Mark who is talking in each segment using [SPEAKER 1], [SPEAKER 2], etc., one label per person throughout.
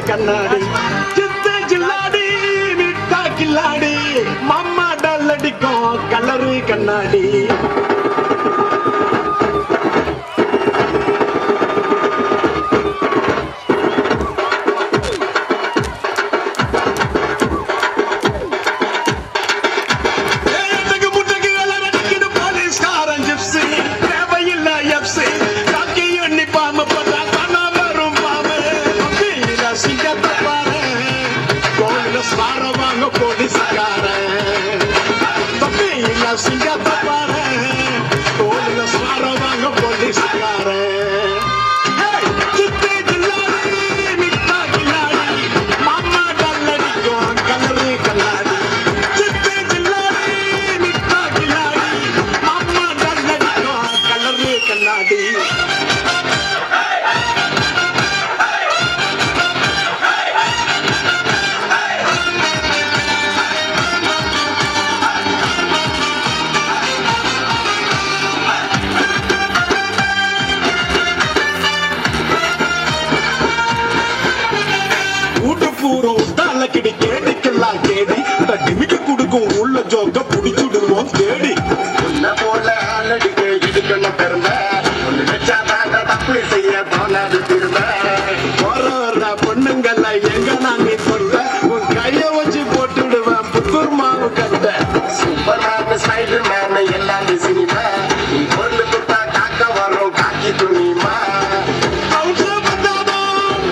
[SPEAKER 1] கண்ணாடி சித்து ஜில்லாடி மிட்டா கில்லாடி மாமா டல் அடிக்கும் கலரு கண்ணாடி உள்ள ஜோக்க புடிச்சுடுவோம் தேடி உன்ன போல ஆளடிக்க இதுக்கென்ன பிறந்த ஒண்ணு வச்சா தாண்ட தப்பு செய்ய தோணாது திரும்ப போற பொண்ணுங்கள எங்க நாங்க சொல்ல உன் கைய வச்சு போட்டுடுவேன் புத்தூர் மாவு கட்ட சூப்பரான ஸ்பைடர் மேன் எல்லாம் சினிமா நீ பொண்ணு கொடுத்தா காக்க வரும் காக்கி துணிமா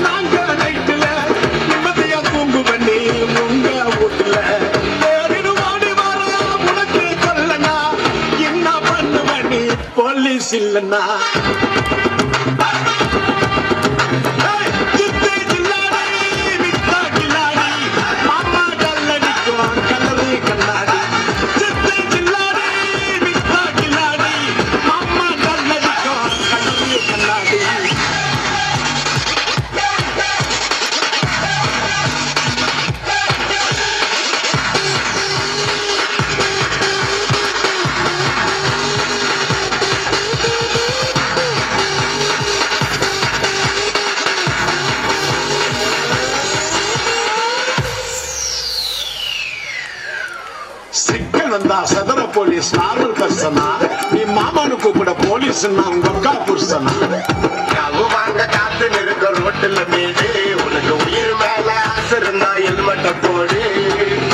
[SPEAKER 1] நாங்க நைட்டுல நிம்மதியா தூங்கு பண்ணி உங்க வீட்டுல போலீஸ் இல்லன்னா வந்தா சதர போலீஸ் நார்மல் பர்சனா நீ மாமானு கூப்பிட போலீஸ் உங்க அக்கா புருஷனா வாங்க காத்து நிற்க ரோட்டுல மீது உனக்கு உயிர் மேல ஆசை இருந்தா ஹெல்மெட்ட போடு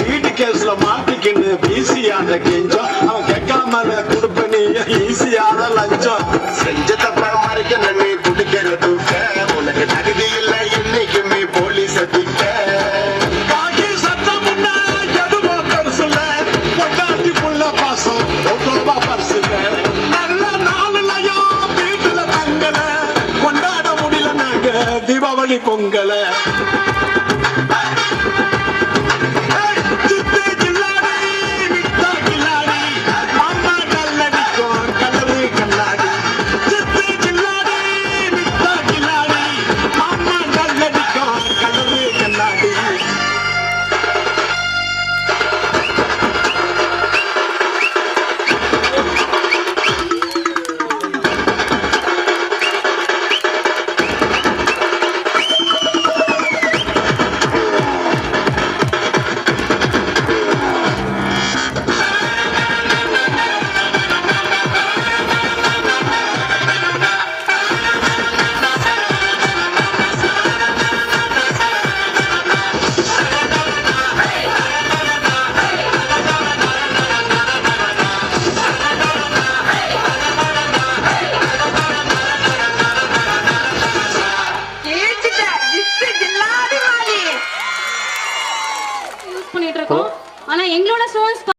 [SPEAKER 1] வீட்டு கேஸ்ல மாட்டிக்கின்னு ஈஸியான கெஞ்சம் அவன் கேட்காம கொடுப்ப நீ ஈஸியான லஞ்சம் செஞ்ச தப்ப மறைக்க நீ குடிக்கிறது உனக்கு தகுதி இல்லை இன்னைக்குமே போலீஸ் அதிக்க தீபாவளி பொங்கல